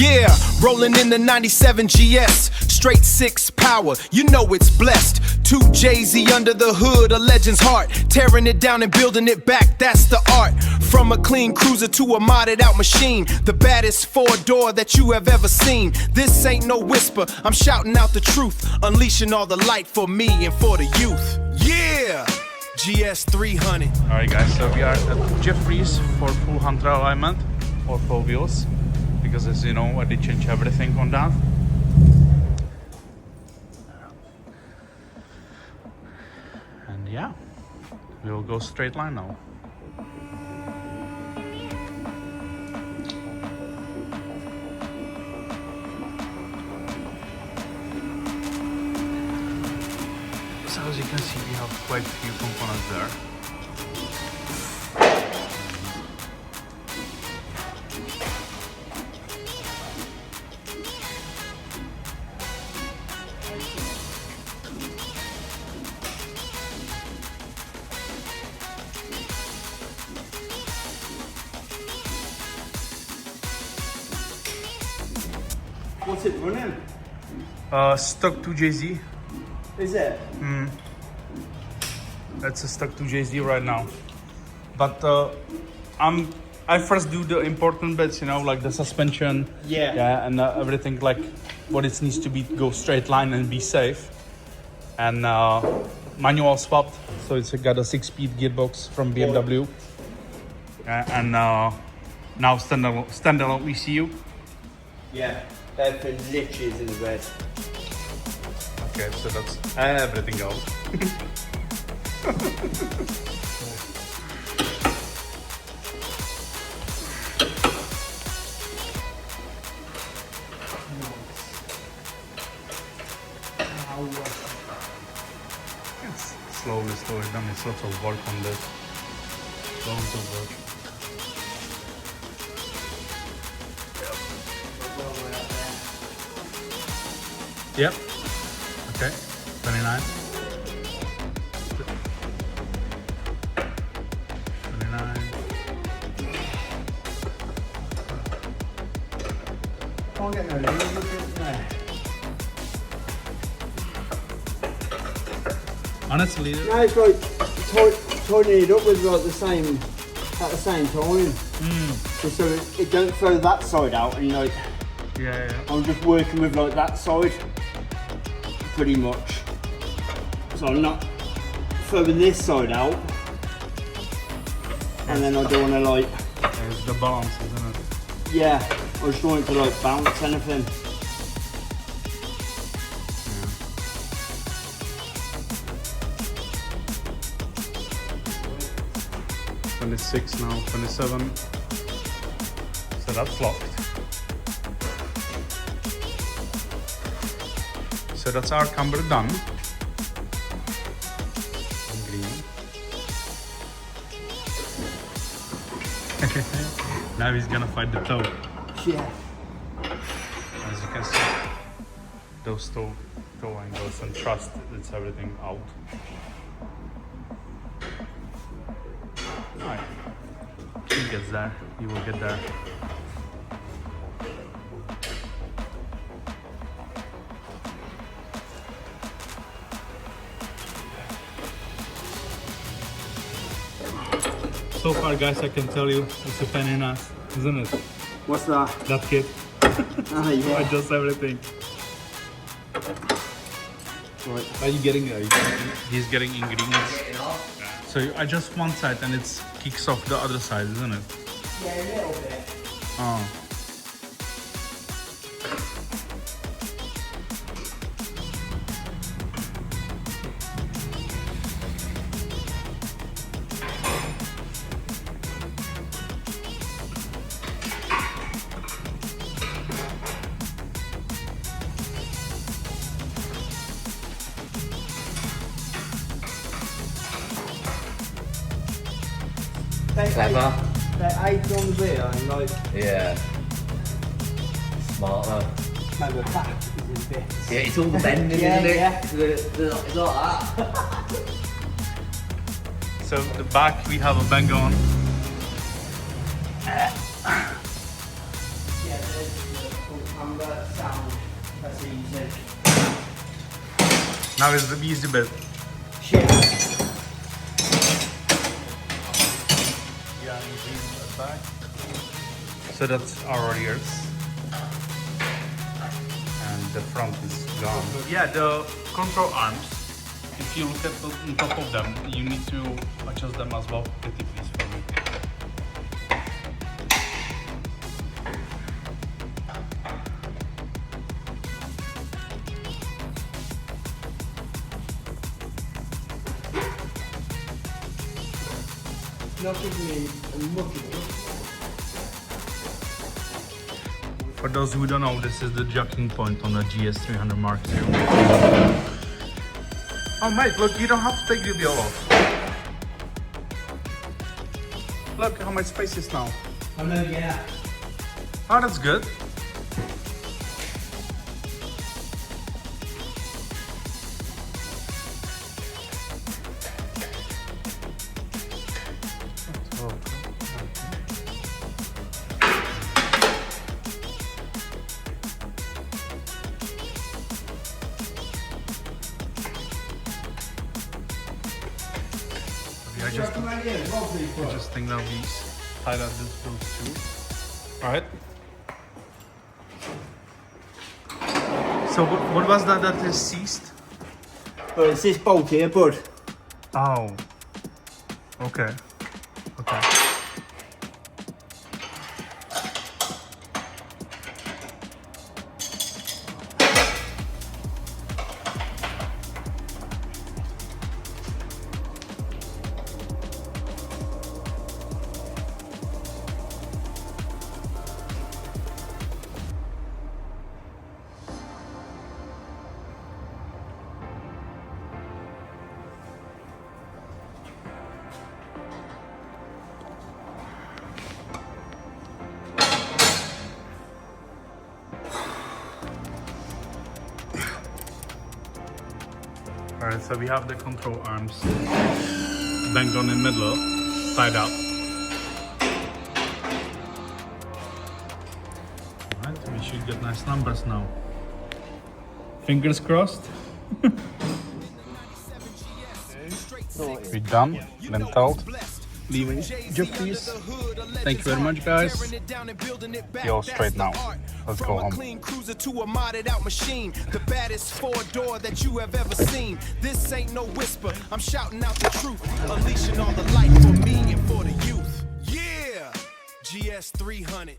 Yeah, rolling in the 97 GS, straight 6 power, you know it's blessed. 2 Jay-Z under the hood, a legend's heart, tearing it down and building it back, that's the art. From a clean cruiser to a modded out machine, the baddest 4-door that you have ever seen. This ain't no whisper, I'm shouting out the truth, unleashing all the light for me and for the youth. Yeah! GS300. Alright guys, so we are at Jefferies for full Hunter alignment or 4 wheels, because as you know I did change everything on that. And yeah, we will go straight line now. So as you can see, we have quite a few components there. What's it running? Stock 2JZ. Is it? That's a stock 2JZ right now. But I first do the important bits, you know, like the suspension. Yeah. And everything like what it needs to be, go straight line and be safe. And manual swapped, so it's got a 6-speed gearbox from BMW. And now standalone ECU. Yeah. Everything literally is in the red. Okay, so that's everything else. It's slowly done. It's lots of work on this. Lots of work. Yep. Okay. 29. 29. Can't get no leaves, no. Honestly, No, it's like tightening it up with like the same at the same time. Just so it don't throw that side out, and like yeah. I'm just working with like that side pretty much. So I'm not throwing this side out, and then I don't want to like. It's the balance, isn't it? Yeah, I just want it to like bounce anything. 26 now, 27. So that's locked. So that's our camber done. In green. Now he's gonna fight the toe. Yeah. As you can see, those toe angles and thrust, it's everything out. Alright, he gets there, he will get there. So far guys, I can tell you, it's a pain in the ass, isn't it? What's that? That kit. Ah, yeah. Adjust everything. Right. Are you getting he's getting ingredients. So you adjust one side and it kicks off the other side, isn't it? Yeah, a little bit. Oh. Clever. They're 8 on the rear and like Yeah. Smarter. maybe the back is in bits. Yeah, it's all the bending, Yeah, isn't it? yeah. It's like that. So the back we have a bang on. Yeah, there's the full camber sound. That's easy. Now is the easy bit. Shit. Yeah, and back. So that's our rears. And the front is gone. Yeah, the control arms, if you look at the top of them, you need to adjust them as well. Pretty please for me. Not giving me a mucky. For those who don't know, this is the jacking point on the GS300 MK2. Oh mate, look, you don't have to take the wheel off. Look how much space is now. I know, yeah. Oh, that's good. I just think now these tied up those two. Alright. So what was that is seized? Well, it's this bolt here, bud. Oh. Okay. Okay. Alright, so we have the control arms banged on in the middle, tied up. Alright, we should get nice numbers now. Fingers crossed. We're done, been told. Leaving Jefferies. Thank you very much, guys. Yo, straight now. Let's go home. Clean cruiser to a modded out machine, the baddest four-door that you have ever seen. This ain't no whisper, I'm shouting out the truth, unleashing all the light for me and for the youth. Yeah, GS300.